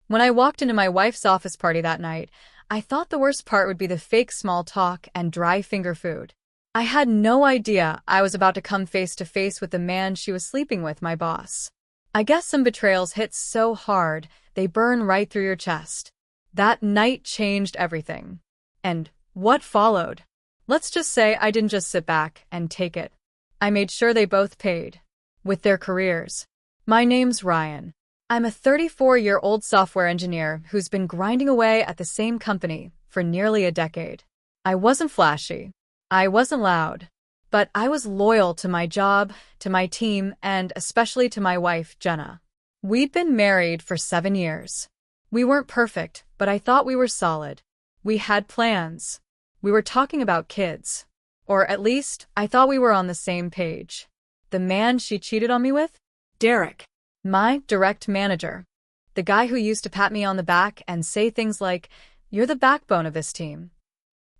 When I walked into my wife's office party that night, I thought the worst part would be the fake small talk and dry finger food. I had no idea I was about to come face to face with the man she was sleeping with, my boss. I guess some betrayals hit so hard, they burn right through your chest. That night changed everything. And what followed? Let's just say I didn't just sit back and take it. I made sure they both paid. With their careers. My name's Ryan. I'm a 34-year-old software engineer who's been grinding away at the same company for nearly a decade. I wasn't flashy. I wasn't loud. But I was loyal to my job, to my team, and especially to my wife, Jenna. We'd been married for 7 years. We weren't perfect, but I thought we were solid. We had plans. We were talking about kids. Or at least, I thought we were on the same page. The man she cheated on me with? Derek. My direct manager. The guy who used to pat me on the back and say things like, "You're the backbone of this team."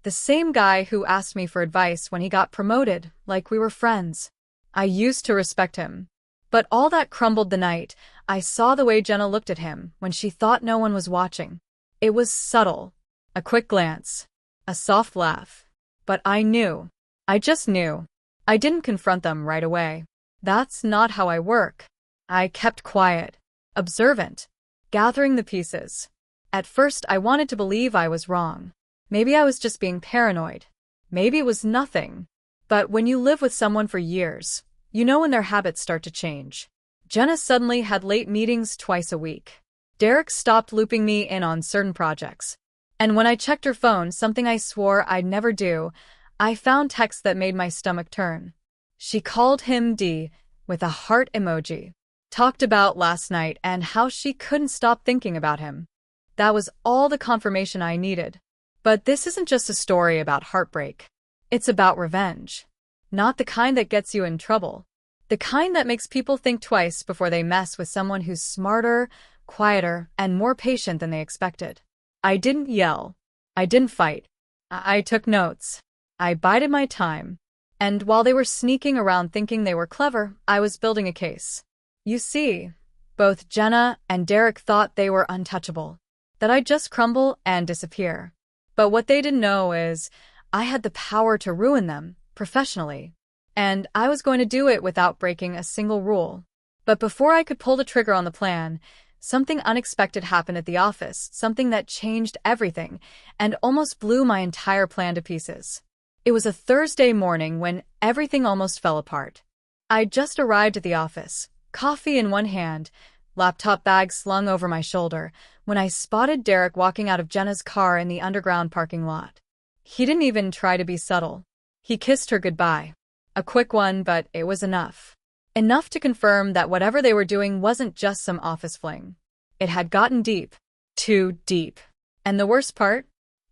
The same guy who asked me for advice when he got promoted, like we were friends. I used to respect him. But all that crumbled the night I saw the way Jenna looked at him when she thought no one was watching. It was subtle. A quick glance. A soft laugh. But I knew. I just knew. I didn't confront them right away. That's not how I work. I kept quiet. Observant. Gathering the pieces. At first I wanted to believe I was wrong. Maybe I was just being paranoid. Maybe it was nothing. But when you live with someone for years, you know when their habits start to change. Jenna suddenly had late meetings twice a week. Derek stopped looping me in on certain projects. And when I checked her phone, something I swore I'd never do, I found texts that made my stomach turn. She called him D, with a heart emoji. Talked about last night and how she couldn't stop thinking about him. That was all the confirmation I needed. But this isn't just a story about heartbreak. It's about revenge. Not the kind that gets you in trouble. The kind that makes people think twice before they mess with someone who's smarter, quieter, and more patient than they expected. I didn't yell. I didn't fight. I took notes. I bided my time. And while they were sneaking around thinking they were clever, I was building a case. You see, both Jenna and Derek thought they were untouchable. That I'd just crumble and disappear. But what they didn't know is, I had the power to ruin them, professionally. And I was going to do it without breaking a single rule. But before I could pull the trigger on the plan, something unexpected happened at the office, something that changed everything, and almost blew my entire plan to pieces. It was a Thursday morning when everything almost fell apart. I'd just arrived at the office, coffee in one hand, laptop bag slung over my shoulder, when I spotted Derek walking out of Jenna's car in the underground parking lot. He didn't even try to be subtle. He kissed her goodbye. A quick one, but it was enough. Enough to confirm that whatever they were doing wasn't just some office fling. It had gotten deep. Too deep. And the worst part?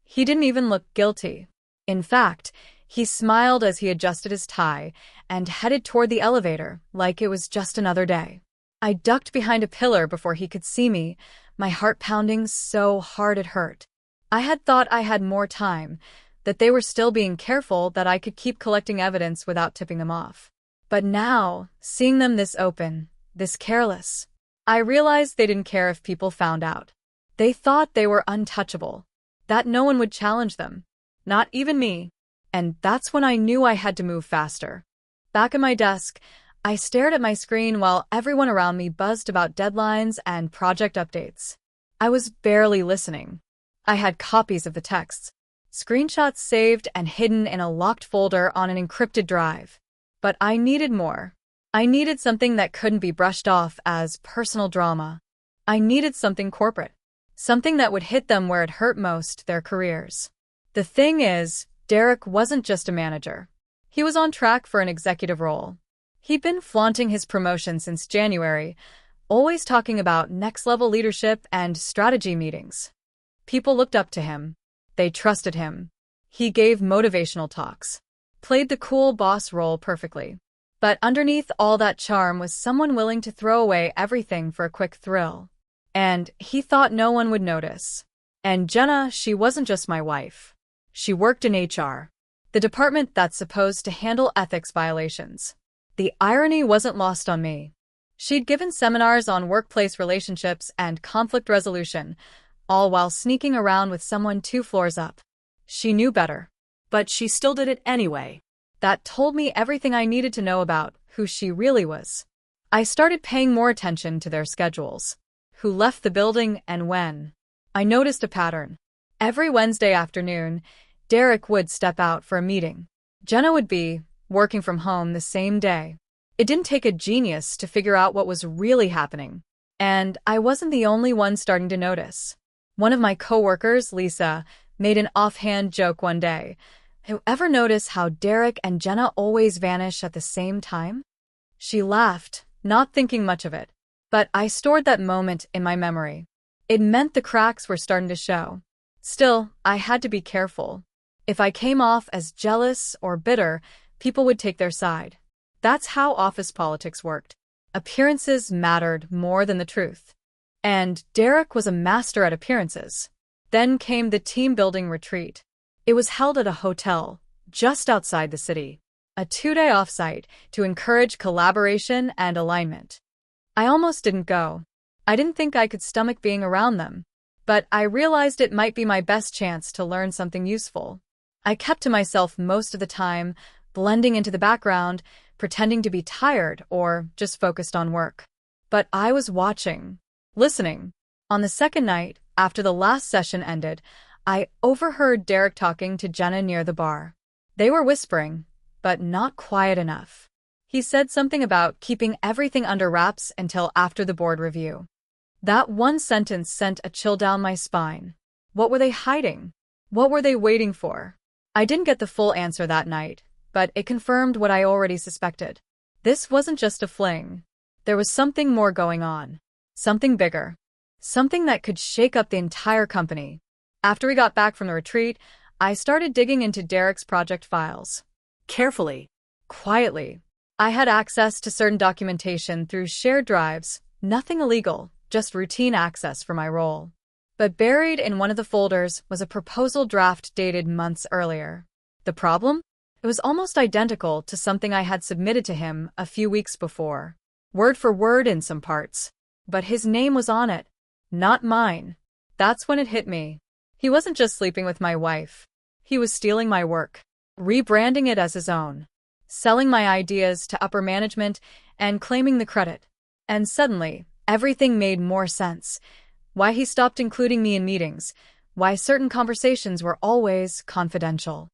He didn't even look guilty. In fact, he smiled as he adjusted his tie and headed toward the elevator like it was just another day. I ducked behind a pillar before he could see me, my heart pounding so hard it hurt. I had thought I had more time, that they were still being careful, that I could keep collecting evidence without tipping them off. But now, seeing them this open, this careless, I realized they didn't care if people found out. They thought they were untouchable, that no one would challenge them, not even me. And that's when I knew I had to move faster. Back at my desk, I stared at my screen while everyone around me buzzed about deadlines and project updates. I was barely listening. I had copies of the texts, screenshots saved and hidden in a locked folder on an encrypted drive. But I needed more. I needed something that couldn't be brushed off as personal drama. I needed something corporate. Something that would hit them where it hurt most, their careers. The thing is, Derek wasn't just a manager. He was on track for an executive role. He'd been flaunting his promotion since January, always talking about next-level leadership and strategy meetings. People looked up to him. They trusted him. He gave motivational talks, played the cool boss role perfectly. But underneath all that charm was someone willing to throw away everything for a quick thrill. And he thought no one would notice. And Jenna, she wasn't just my wife. She worked in HR, the department that's supposed to handle ethics violations. The irony wasn't lost on me. She'd given seminars on workplace relationships and conflict resolution, all while sneaking around with someone 2 floors up. She knew better. But she still did it anyway. That told me everything I needed to know about who she really was. I started paying more attention to their schedules. Who left the building and when. I noticed a pattern. Every Wednesday afternoon, Derek would step out for a meeting. Jenna would be working from home the same day. It didn't take a genius to figure out what was really happening. And I wasn't the only one starting to notice. One of my coworkers, Lisa, made an offhand joke one day. Ever notice how Derek and Jenna always vanish at the same time? She laughed, not thinking much of it. But I stored that moment in my memory. It meant the cracks were starting to show. Still, I had to be careful. If I came off as jealous or bitter, people would take their side. That's how office politics worked. Appearances mattered more than the truth. And Derek was a master at appearances. Then came the team-building retreat. It was held at a hotel, just outside the city. A 2-day offsite to encourage collaboration and alignment. I almost didn't go. I didn't think I could stomach being around them. But I realized it might be my best chance to learn something useful. I kept to myself most of the time, blending into the background, pretending to be tired or just focused on work. But I was watching, listening. On the second night, after the last session ended, I overheard Derek talking to Jenna near the bar. They were whispering, but not quiet enough. He said something about keeping everything under wraps until after the board review. That one sentence sent a chill down my spine. What were they hiding? What were they waiting for? I didn't get the full answer that night, but it confirmed what I already suspected. This wasn't just a fling. There was something more going on. Something bigger. Something that could shake up the entire company. After we got back from the retreat, I started digging into Derek's project files. Carefully. Quietly. I had access to certain documentation through shared drives, nothing illegal, just routine access for my role. But buried in one of the folders was a proposal draft dated months earlier. The problem? It was almost identical to something I had submitted to him a few weeks before. Word for word in some parts. But his name was on it. Not mine. That's when it hit me. He wasn't just sleeping with my wife. He was stealing my work, rebranding it as his own, selling my ideas to upper management and claiming the credit. And suddenly, everything made more sense. Why he stopped including me in meetings, why certain conversations were always confidential.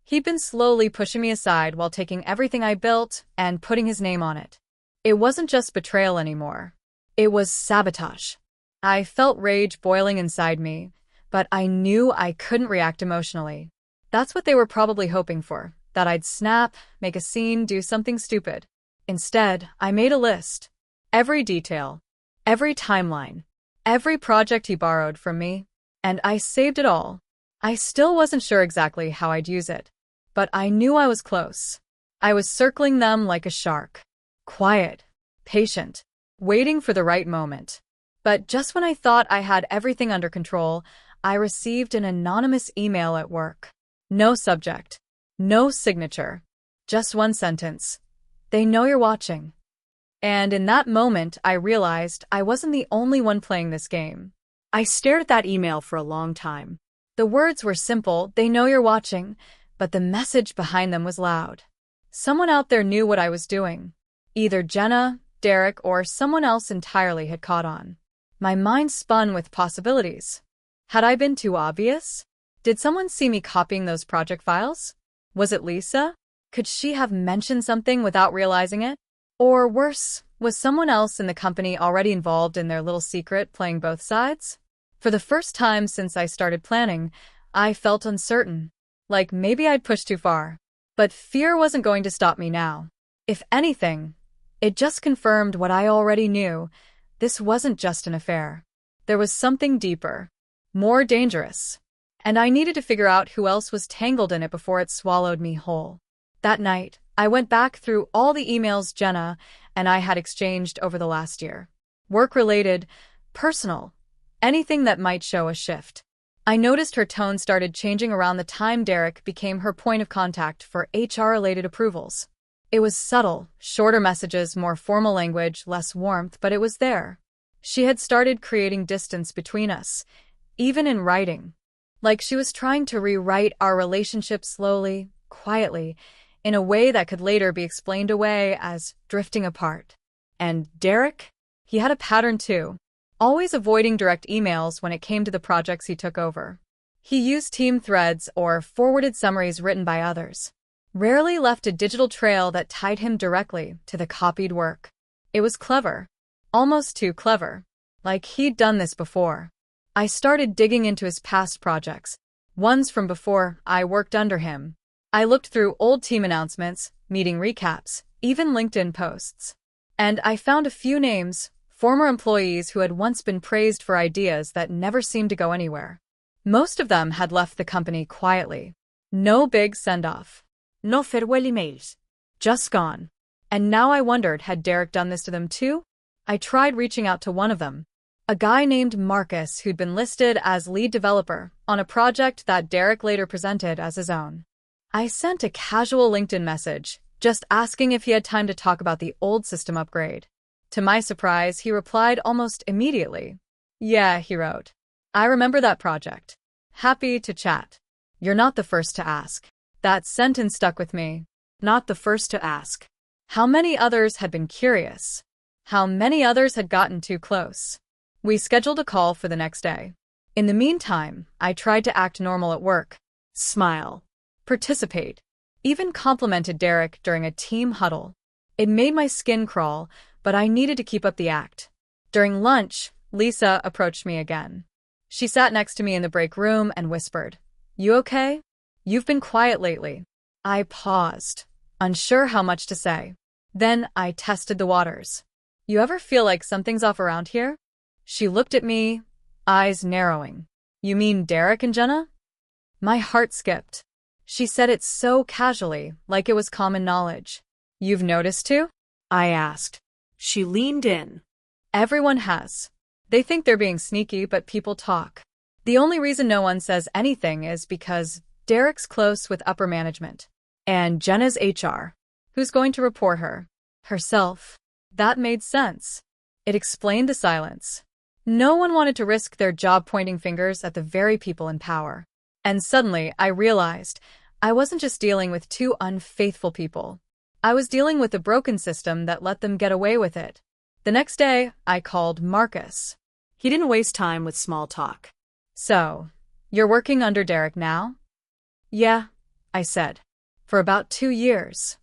He'd been slowly pushing me aside while taking everything I built and putting his name on it. It wasn't just betrayal anymore. It was sabotage. I felt rage boiling inside me, but I knew I couldn't react emotionally. That's what they were probably hoping for, that I'd snap, make a scene, do something stupid. Instead, I made a list. Every detail. Every timeline. Every project he borrowed from me. And I saved it all. I still wasn't sure exactly how I'd use it. But I knew I was close. I was circling them like a shark. Quiet. Patient. Waiting for the right moment. But just when I thought I had everything under control, I received an anonymous email at work. No subject. No signature. Just one sentence. They know you're watching. And in that moment, I realized I wasn't the only one playing this game. I stared at that email for a long time. The words were simple, they know you're watching, but the message behind them was loud. Someone out there knew what I was doing. Either Jenna, Derek, or someone else entirely had caught on. My mind spun with possibilities. Had I been too obvious? Did someone see me copying those project files? Was it Lisa? Could she have mentioned something without realizing it? Or worse, was someone else in the company already involved in their little secret, playing both sides? For the first time since I started planning, I felt uncertain. Like maybe I'd pushed too far. But fear wasn't going to stop me now. If anything, it just confirmed what I already knew. This wasn't just an affair. There was something deeper, more dangerous. And I needed to figure out who else was tangled in it before it swallowed me whole. That night, I went back through all the emails Jenna and I had exchanged over the last year. Work-related, personal, anything that might show a shift. I noticed her tone started changing around the time Derek became her point of contact for HR-related approvals. It was subtle, shorter messages, more formal language, less warmth, but it was there. She had started creating distance between us, even in writing. Like she was trying to rewrite our relationship slowly, quietly, in a way that could later be explained away as drifting apart. And Derek? He had a pattern too, always avoiding direct emails when it came to the projects he took over. He used team threads or forwarded summaries written by others. Rarely left a digital trail that tied him directly to the copied work. It was clever. Almost too clever. Like he'd done this before. I started digging into his past projects, ones from before I worked under him. I looked through old team announcements, meeting recaps, even LinkedIn posts. And I found a few names, former employees who had once been praised for ideas that never seemed to go anywhere. Most of them had left the company quietly. No big send-off. No farewell emails. Just gone. And now I wondered, had Derek done this to them too? I tried reaching out to one of them. A guy named Marcus who'd been listed as lead developer on a project that Derek later presented as his own. I sent a casual LinkedIn message, just asking if he had time to talk about the old system upgrade. To my surprise, he replied almost immediately. Yeah, he wrote. I remember that project. Happy to chat. You're not the first to ask. That sentence stuck with me. Not the first to ask. How many others had been curious? How many others had gotten too close? We scheduled a call for the next day. In the meantime, I tried to act normal at work. Smile. Participate. Even complimented Derek during a team huddle. It made my skin crawl, but I needed to keep up the act. During lunch, Lisa approached me again. She sat next to me in the break room and whispered, "You okay? You've been quiet lately." I paused, unsure how much to say. Then I tested the waters. You ever feel like something's off around here? She looked at me, eyes narrowing. You mean Derek and Jenna? My heart skipped. She said it so casually, like it was common knowledge. You've noticed too? I asked. She leaned in. Everyone has. They think they're being sneaky, but people talk. The only reason no one says anything is because Derek's close with upper management. And Jenna's HR. Who's going to report her? Herself. That made sense. It explained the silence. No one wanted to risk their job pointing fingers at the very people in power. And suddenly, I realized I wasn't just dealing with two unfaithful people. I was dealing with a broken system that let them get away with it. The next day, I called Marcus. He didn't waste time with small talk. So, you're working under Derek now? Yeah, I said. For about 2 years.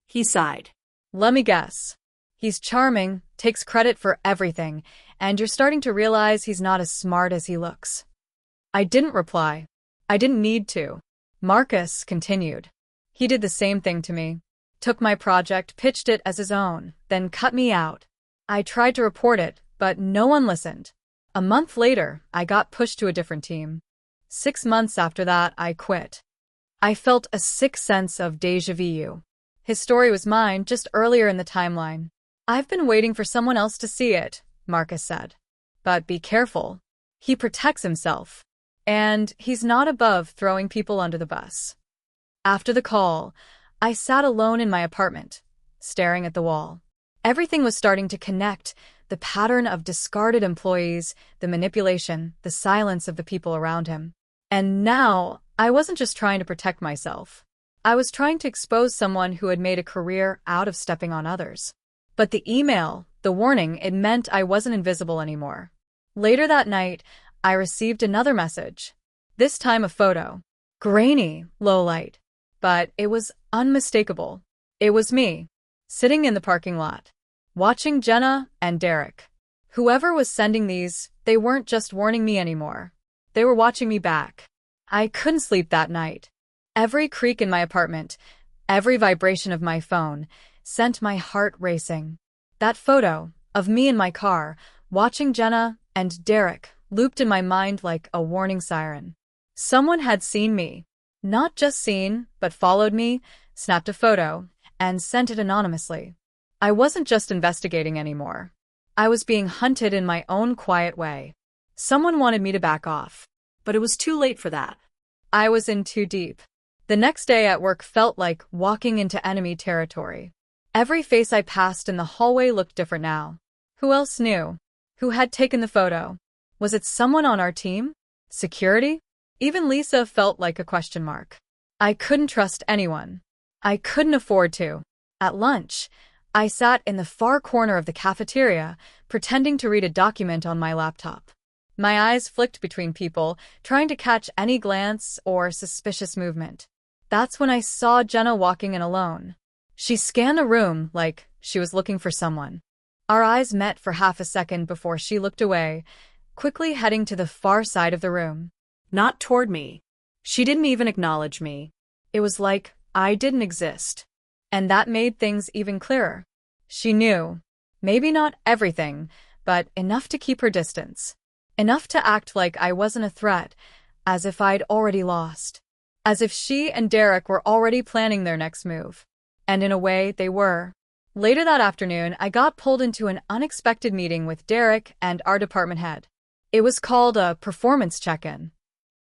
He sighed. Let me guess. He's charming, takes credit for everything, and you're starting to realize he's not as smart as he looks. I didn't reply. I didn't need to. Marcus continued. He did the same thing to me. Took my project, pitched it as his own, then cut me out. I tried to report it, but no one listened. A month later, I got pushed to a different team. 6 months after that, I quit. I felt a sick sense of déjà vu. His story was mine, just earlier in the timeline. I've been waiting for someone else to see it, Marcus said. But be careful. He protects himself. And he's not above throwing people under the bus. After the call, I sat alone in my apartment, staring at the wall. Everything was starting to connect, the pattern of discarded employees, the manipulation, the silence of the people around him. And now, I wasn't just trying to protect myself. I was trying to expose someone who had made a career out of stepping on others. But the email, the warning, it meant I wasn't invisible anymore. Later that night, I received another message. This time a photo. Grainy, low light. But it was unmistakable. It was me, sitting in the parking lot, watching Jenna and Derek. Whoever was sending these, they weren't just warning me anymore. They were watching me back. I couldn't sleep that night. Every creak in my apartment, every vibration of my phone, sent my heart racing. That photo, of me in my car, watching Jenna and Derek, looped in my mind like a warning siren. Someone had seen me. Not just seen, but followed me, snapped a photo, and sent it anonymously. I wasn't just investigating anymore. I was being hunted in my own quiet way. Someone wanted me to back off. But it was too late for that. I was in too deep. The next day at work felt like walking into enemy territory. Every face I passed in the hallway looked different now. Who else knew? Who had taken the photo? Was it someone on our team? Security? Even Lisa felt like a question mark. I couldn't trust anyone. I couldn't afford to. At lunch, I sat in the far corner of the cafeteria, pretending to read a document on my laptop. My eyes flicked between people, trying to catch any glance or suspicious movement. That's when I saw Jenna walking in alone. She scanned the room like she was looking for someone. Our eyes met for half a second before she looked away, quickly heading to the far side of the room. Not toward me. She didn't even acknowledge me. It was like I didn't exist. And that made things even clearer. She knew. Maybe not everything, but enough to keep her distance. Enough to act like I wasn't a threat, as if I'd already lost. As if she and Derek were already planning their next move. And in a way, they were. Later that afternoon, I got pulled into an unexpected meeting with Derek and our department head. It was called a performance check-in.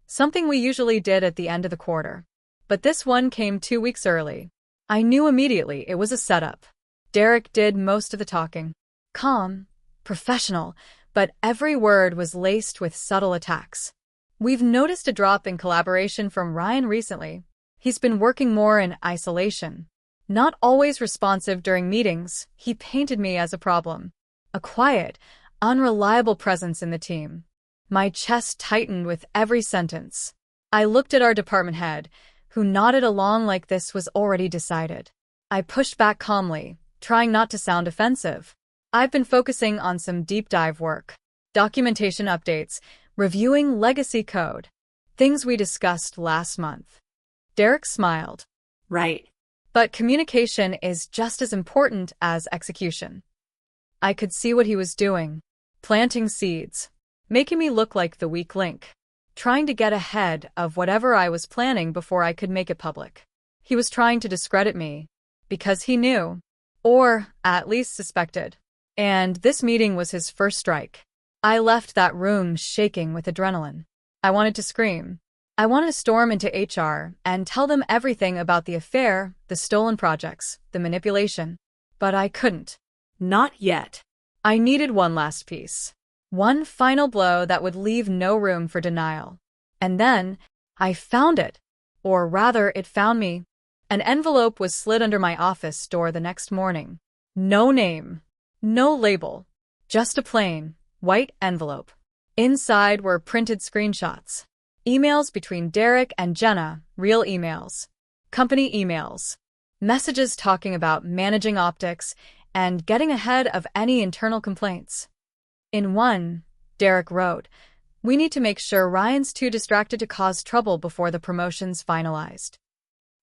Something we usually did at the end of the quarter. But this one came 2 weeks early. I knew immediately it was a setup. Derek did most of the talking. Calm, professional, but every word was laced with subtle attacks. We've noticed a drop in collaboration from Ryan recently. He's been working more in isolation. Not always responsive during meetings, he painted me as a problem. A quiet, unreliable presence in the team. My chest tightened with every sentence. I looked at our department head, who nodded along like this was already decided. I pushed back calmly, trying not to sound offensive. I've been focusing on some deep dive work. Documentation updates, reviewing legacy code. Things we discussed last month. Derek smiled. Right. But communication is just as important as execution. I could see what he was doing. Planting seeds. Making me look like the weak link. Trying to get ahead of whatever I was planning before I could make it public. He was trying to discredit me. Because he knew. Or, at least suspected. And this meeting was his first strike. I left that room shaking with adrenaline. I wanted to scream. I wanted to storm into HR and tell them everything about the affair, the stolen projects, the manipulation. But I couldn't. Not yet. I needed one last piece. One final blow that would leave no room for denial. And then, I found it. Or rather, it found me. An envelope was slid under my office door the next morning. No name. No label. Just a plain, white envelope. Inside were printed screenshots. Emails between Derek and Jenna, real emails. Company emails. Messages talking about managing optics and getting ahead of any internal complaints. In one, Derek wrote, "We need to make sure Ryan's too distracted to cause trouble before the promotion's finalized."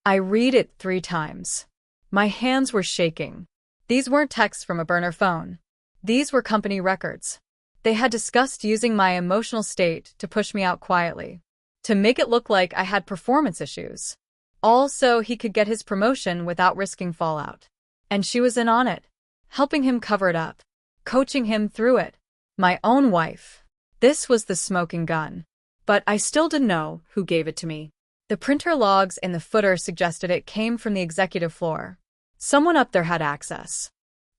I read it 3 times. My hands were shaking. These weren't texts from a burner phone. These were company records. They had discussed using my emotional state to push me out quietly. To make it look like I had performance issues. All so he could get his promotion without risking fallout. And she was in on it. Helping him cover it up. Coaching him through it. My own wife. This was the smoking gun. But I still didn't know who gave it to me. The printer logs in the footer suggested it came from the executive floor. Someone up there had access.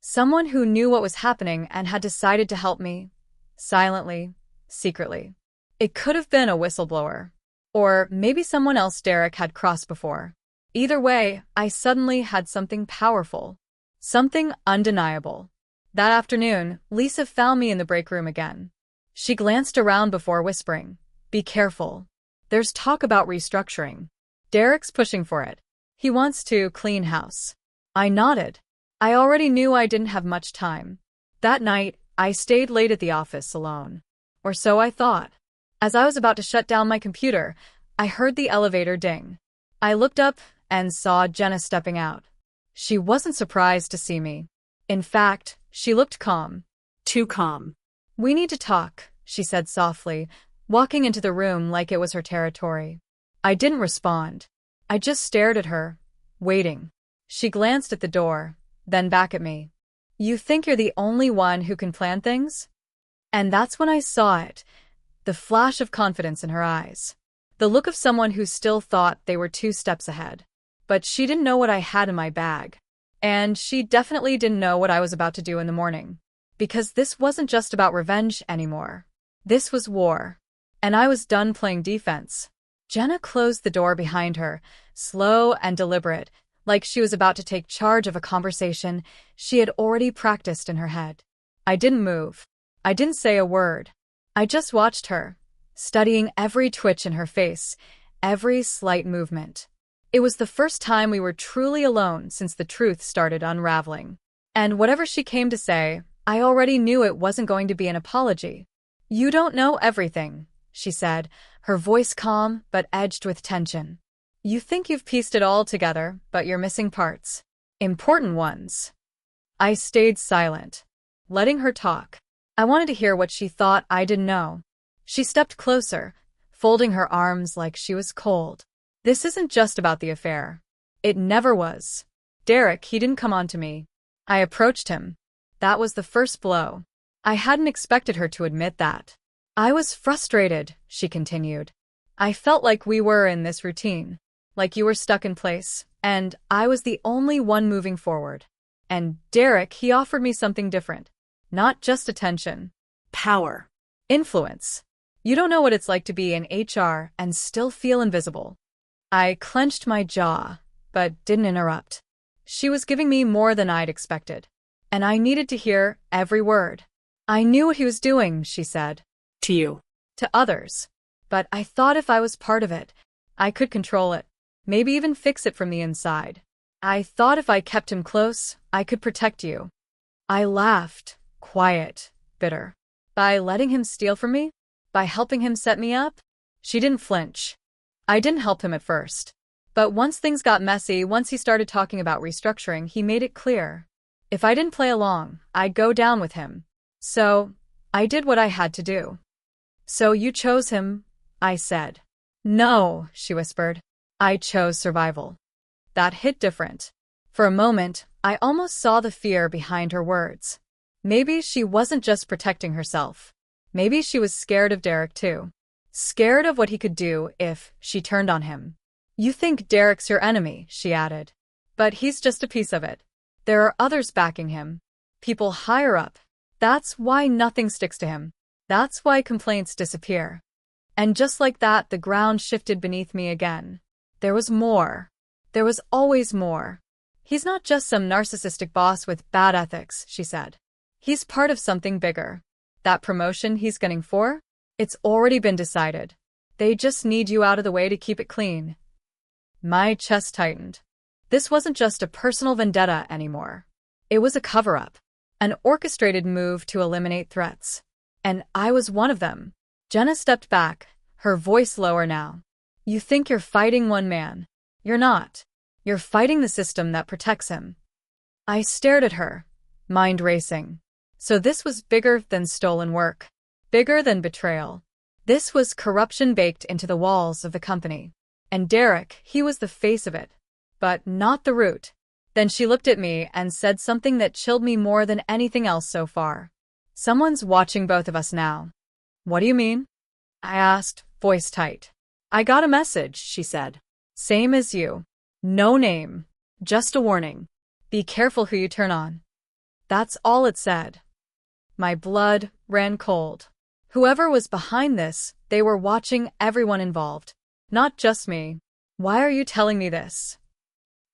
Someone who knew what was happening and had decided to help me. Silently, secretly. It could have been a whistleblower. Or maybe someone else Derek had crossed before. Either way, I suddenly had something powerful. Something undeniable. That afternoon, Lisa found me in the break room again. She glanced around before whispering, "Be careful. There's talk about restructuring. Derek's pushing for it. He wants to clean house." I nodded. I already knew I didn't have much time. That night, I stayed late at the office alone. Or so I thought. As I was about to shut down my computer, I heard the elevator ding. I looked up and saw Jenna stepping out. She wasn't surprised to see me. In fact, she looked calm. Too calm. "We need to talk," she said softly, walking into the room like it was her territory. I didn't respond. I just stared at her, waiting. She glanced at the door, then back at me. "You think you're the only one who can plan things?" And that's when I saw it, the flash of confidence in her eyes. The look of someone who still thought they were 2 steps ahead. But she didn't know what I had in my bag. And she definitely didn't know what I was about to do in the morning. Because this wasn't just about revenge anymore. This was war. And I was done playing defense. Jenna closed the door behind her, slow and deliberate, like she was about to take charge of a conversation she had already practiced in her head. I didn't move. I didn't say a word. I just watched her, studying every twitch in her face, every slight movement. It was the first time we were truly alone since the truth started unraveling. And whatever she came to say, I already knew it wasn't going to be an apology. "You don't know everything," she said, her voice calm but edged with tension. "You think you've pieced it all together, but you're missing parts. Important ones." I stayed silent, letting her talk. I wanted to hear what she thought I didn't know. She stepped closer, folding her arms like she was cold. "This isn't just about the affair. It never was. Derek, he didn't come on to me. I approached him. That was the first blow." I hadn't expected her to admit that. "I was frustrated," she continued. "I felt like we were in this routine, like you were stuck in place, and I was the only one moving forward. And Derek, he offered me something different. Not just attention. Power. Influence. You don't know what it's like to be in HR and still feel invisible." I clenched my jaw, but didn't interrupt. She was giving me more than I'd expected, and I needed to hear every word. "I knew what he was doing," she said. To you. To others. But I thought if I was part of it, I could control it, maybe even fix it from the inside. I thought if I kept him close, I could protect you. I laughed, quiet, bitter. By letting him steal from me? By helping him set me up? She didn't flinch. I didn't help him at first. But once things got messy, once he started talking about restructuring, he made it clear. If I didn't play along, I'd go down with him. So, I did what I had to do. "So you chose him," I said. "No," she whispered. "I chose survival." That hit different. For a moment, I almost saw the fear behind her words. Maybe she wasn't just protecting herself. Maybe she was scared of Derek too. Scared of what he could do if she turned on him. "You think Derek's your enemy," she added. "But he's just a piece of it. There are others backing him. People higher up. That's why nothing sticks to him. That's why complaints disappear." And just like that, the ground shifted beneath me again. There was more. There was always more. "He's not just some narcissistic boss with bad ethics," she said. "He's part of something bigger. That promotion he's gunning for? It's already been decided. They just need you out of the way to keep it clean." My chest tightened. This wasn't just a personal vendetta anymore. It was a cover-up. An orchestrated move to eliminate threats. And I was one of them. Jenna stepped back, her voice lower now. "You think you're fighting one man. You're not. You're fighting the system that protects him." I stared at her, mind racing. So this was bigger than stolen work. Bigger than betrayal. This was corruption baked into the walls of the company. And Derek, he was the face of it. But not the root. Then she looked at me and said something that chilled me more than anything else so far. "Someone's watching both of us now." "What do you mean?" I asked, voice tight. "I got a message," she said. "Same as you. No name. Just a warning. Be careful who you turn on." That's all it said. My blood ran cold. Whoever was behind this, they were watching everyone involved. Not just me. "Why are you telling me this?"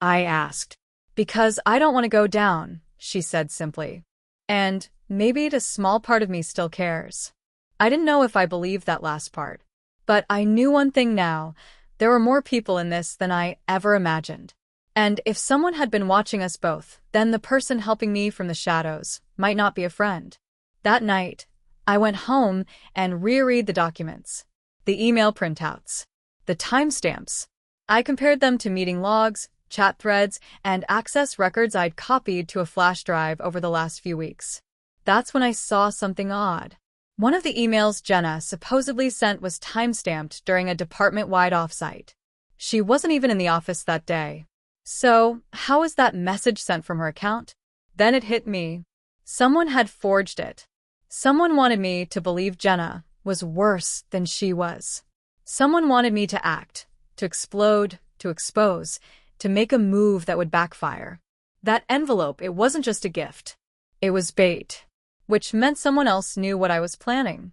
I asked. "Because I don't want to go down," she said simply. And maybe a small part of me still cares. I didn't know if I believed that last part. But I knew one thing now. There were more people in this than I ever imagined. And if someone had been watching us both, then the person helping me from the shadows might not be a friend. That night, I went home and reread the documents. The email printouts. The timestamps. I compared them to meeting logs, chat threads, and access records I'd copied to a flash drive over the last few weeks. That's when I saw something odd. One of the emails Jenna supposedly sent was timestamped during a department-wide offsite. She wasn't even in the office that day. So, how was that message sent from her account? Then it hit me. Someone had forged it. Someone wanted me to believe Jenna was worse than she was. Someone wanted me to act, to explode, to expose, to make a move that would backfire. That envelope, it wasn't just a gift. It was bait, which meant someone else knew what I was planning.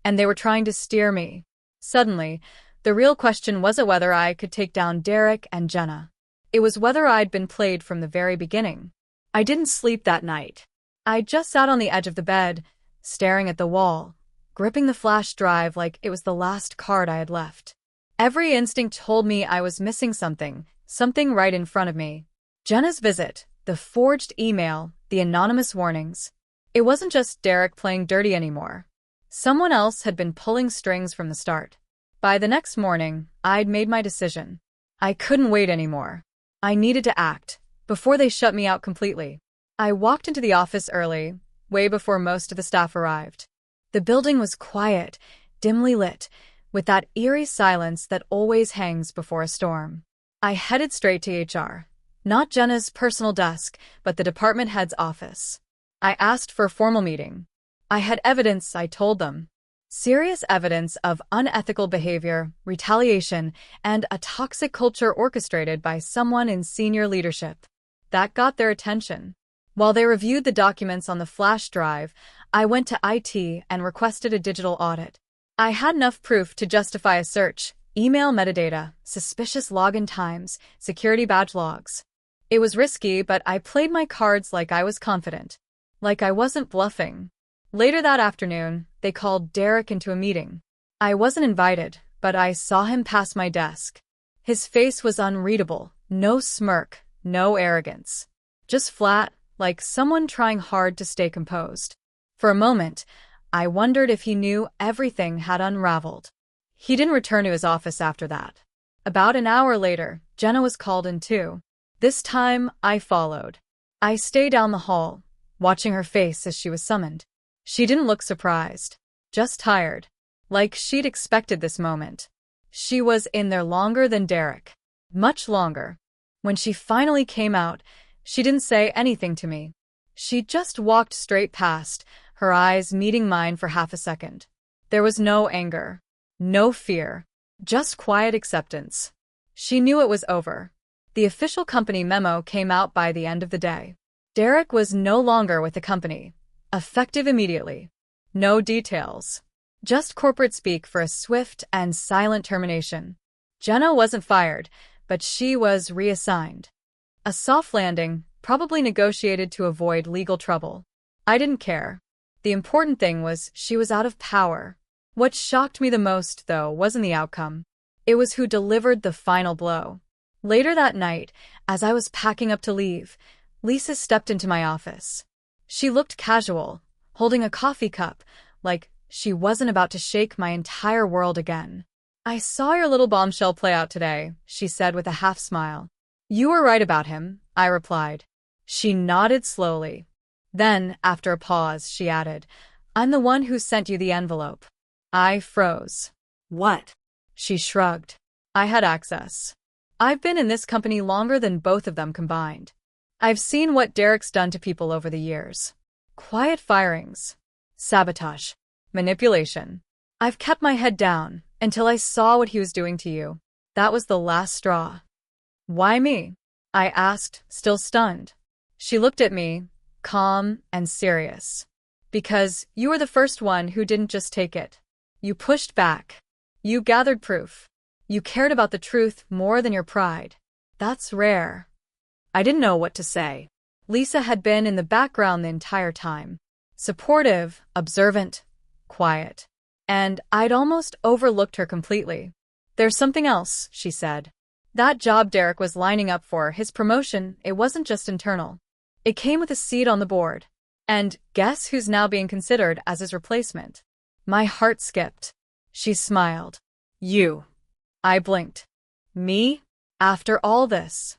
And they were trying to steer me. Suddenly, the real question wasn't whether I could take down Derek and Jenna. It was whether I'd been played from the very beginning. I didn't sleep that night. I just sat on the edge of the bed, staring at the wall, gripping the flash drive like it was the last card I had left. Every instinct told me I was missing something, something right in front of me. Jenna's visit, the forged email, the anonymous warnings. It wasn't just Derek playing dirty anymore. Someone else had been pulling strings from the start. By the next morning, I'd made my decision. I couldn't wait anymore. I needed to act, before they shut me out completely. I walked into the office early, way before most of the staff arrived. The building was quiet, dimly lit, with that eerie silence that always hangs before a storm. I headed straight to HR. Not Jenna's personal desk, but the department head's office. I asked for a formal meeting. I had evidence, I told them. Serious evidence of unethical behavior, retaliation, and a toxic culture orchestrated by someone in senior leadership. That got their attention. While they reviewed the documents on the flash drive, I went to IT and requested a digital audit. I had enough proof to justify a search: email metadata, suspicious login times, security badge logs. It was risky, but I played my cards like I was confident. Like I wasn't bluffing. Later that afternoon, they called Derek into a meeting. I wasn't invited, but I saw him pass my desk. His face was unreadable, no smirk, no arrogance. Just flat, like someone trying hard to stay composed. For a moment, I wondered if he knew everything had unraveled. He didn't return to his office after that. About an hour later, Jenna was called in too. This time, I followed. I stayed down the hall, watching her face as she was summoned. She didn't look surprised, just tired, like she'd expected this moment. She was in there longer than Derek. Much longer. When she finally came out, she didn't say anything to me. She just walked straight past, her eyes meeting mine for half a second. There was no anger, no fear, just quiet acceptance. She knew it was over. The official company memo came out by the end of the day. Derek was no longer with the company. Effective immediately. No details. Just corporate speak for a swift and silent termination. Jenna wasn't fired, but she was reassigned. A soft landing, probably negotiated to avoid legal trouble. I didn't care. The important thing was she was out of power. What shocked me the most, though, wasn't the outcome. It was who delivered the final blow. Later that night, as I was packing up to leave, Lisa stepped into my office. She looked casual, holding a coffee cup, like she wasn't about to shake my entire world again. "I saw your little bombshell play out today," she said with a half smile. "You were right about him," I replied. She nodded slowly. Then, after a pause, she added, "I'm the one who sent you the envelope." I froze. "What?" She shrugged. "I had access. I've been in this company longer than both of them combined. I've seen what Derek's done to people over the years. Quiet firings, sabotage, manipulation. I've kept my head down until I saw what he was doing to you. That was the last straw." "Why me?" I asked, still stunned. She looked at me, calm and serious. "Because you were the first one who didn't just take it. You pushed back. You gathered proof. You cared about the truth more than your pride. That's rare." I didn't know what to say. Lisa had been in the background the entire time. Supportive, observant, quiet. And I'd almost overlooked her completely. "There's something else," she said. "That job Derek was lining up for, his promotion, it wasn't just internal. It came with a seat on the board. And guess who's now being considered as his replacement?" My heart skipped. She smiled. "You." I blinked. "Me? After all this?"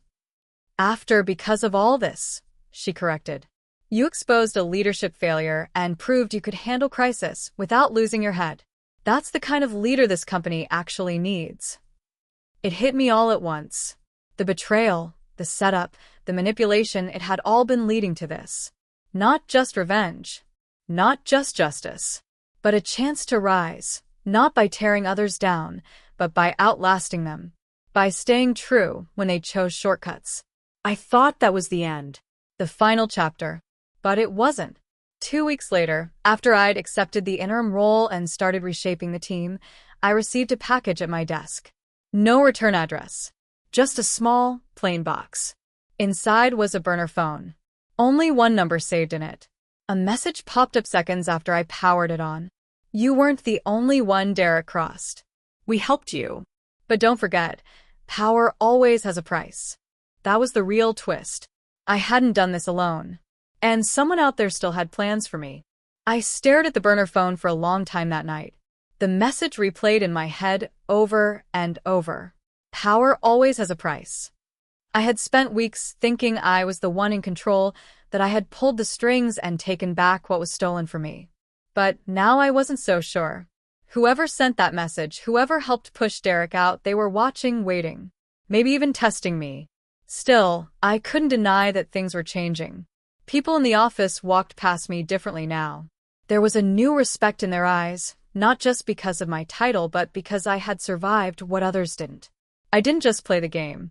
Because of all this," she corrected. "You exposed a leadership failure and proved you could handle crisis without losing your head. That's the kind of leader this company actually needs." It hit me all at once. The betrayal, the setup, the manipulation, it had all been leading to this. Not just revenge. Not just justice. But a chance to rise. Not by tearing others down, but by outlasting them. By staying true when they chose shortcuts. I thought that was the end. The final chapter. But it wasn't. 2 weeks later, after I'd accepted the interim role and started reshaping the team, I received a package at my desk. No return address. Just a small, plain box. Inside was a burner phone. Only one number saved in it. A message popped up seconds after I powered it on. You weren't the only one Derek crossed. We helped you. But don't forget, power always has a price. That was the real twist. I hadn't done this alone. And someone out there still had plans for me. I stared at the burner phone for a long time that night. The message replayed in my head over and over. Power always has a price. I had spent weeks thinking I was the one in control, that I had pulled the strings and taken back what was stolen from me. But now I wasn't so sure. Whoever sent that message, whoever helped push Derek out, they were watching, waiting. Maybe even testing me. Still, I couldn't deny that things were changing. People in the office walked past me differently now. There was a new respect in their eyes, not just because of my title, but because I had survived what others didn't. I didn't just play the game.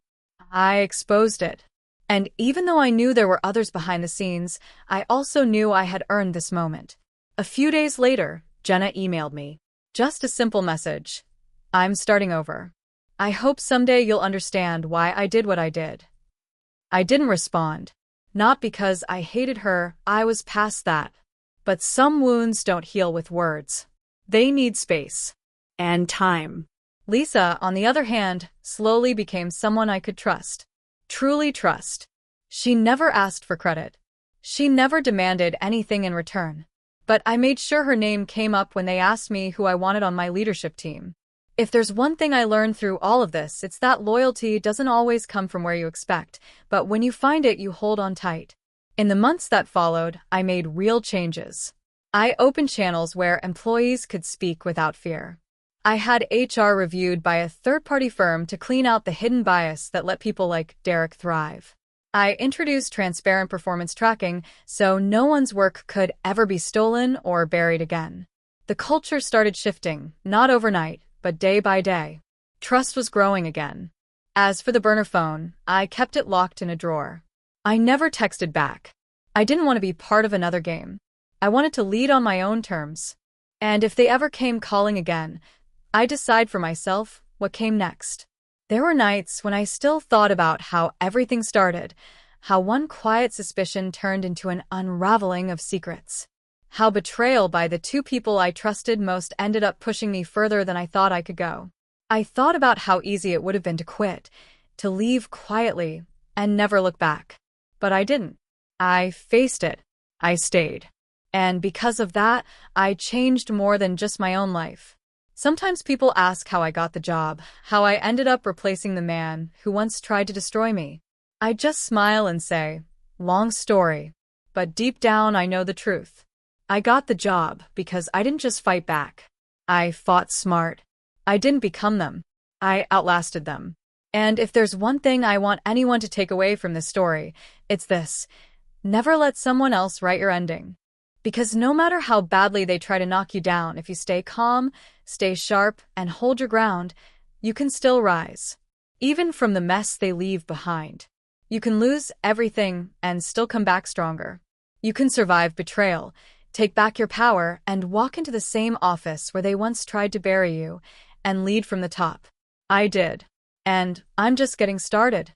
I exposed it. And even though I knew there were others behind the scenes, I also knew I had earned this moment. A few days later, Jenna emailed me. Just a simple message. I'm starting over. I hope someday you'll understand why I did what I did. I didn't respond. Not because I hated her, I was past that. But some wounds don't heal with words. They need space. And time. Lisa, on the other hand, slowly became someone I could trust. Truly trust. She never asked for credit. She never demanded anything in return. But I made sure her name came up when they asked me who I wanted on my leadership team. If there's one thing I learned through all of this, it's that loyalty doesn't always come from where you expect, but when you find it, you hold on tight. In the months that followed, I made real changes. I opened channels where employees could speak without fear. I had HR reviewed by a third-party firm to clean out the hidden bias that let people like Derek thrive. I introduced transparent performance tracking so no one's work could ever be stolen or buried again. The culture started shifting, not overnight, but day by day. Trust was growing again. As for the burner phone, I kept it locked in a drawer. I never texted back. I didn't want to be part of another game. I wanted to lead on my own terms. And if they ever came calling again, I'd decide for myself what came next. There were nights when I still thought about how everything started, how one quiet suspicion turned into an unraveling of secrets. How betrayal by the two people I trusted most ended up pushing me further than I thought I could go. I thought about how easy it would have been to quit, to leave quietly, and never look back. But I didn't. I faced it. I stayed. And because of that, I changed more than just my own life. Sometimes people ask how I got the job, how I ended up replacing the man who once tried to destroy me. I just smile and say, long story. But deep down, I know the truth. I got the job because I didn't just fight back. I fought smart. I didn't become them. I outlasted them. And if there's one thing I want anyone to take away from this story, it's this. Never let someone else write your ending. Because no matter how badly they try to knock you down, if you stay calm, stay sharp, and hold your ground, you can still rise. Even from the mess they leave behind. You can lose everything and still come back stronger. You can survive betrayal, take back your power, and walk into the same office where they once tried to bury you, and lead from the top. I did. And I'm just getting started.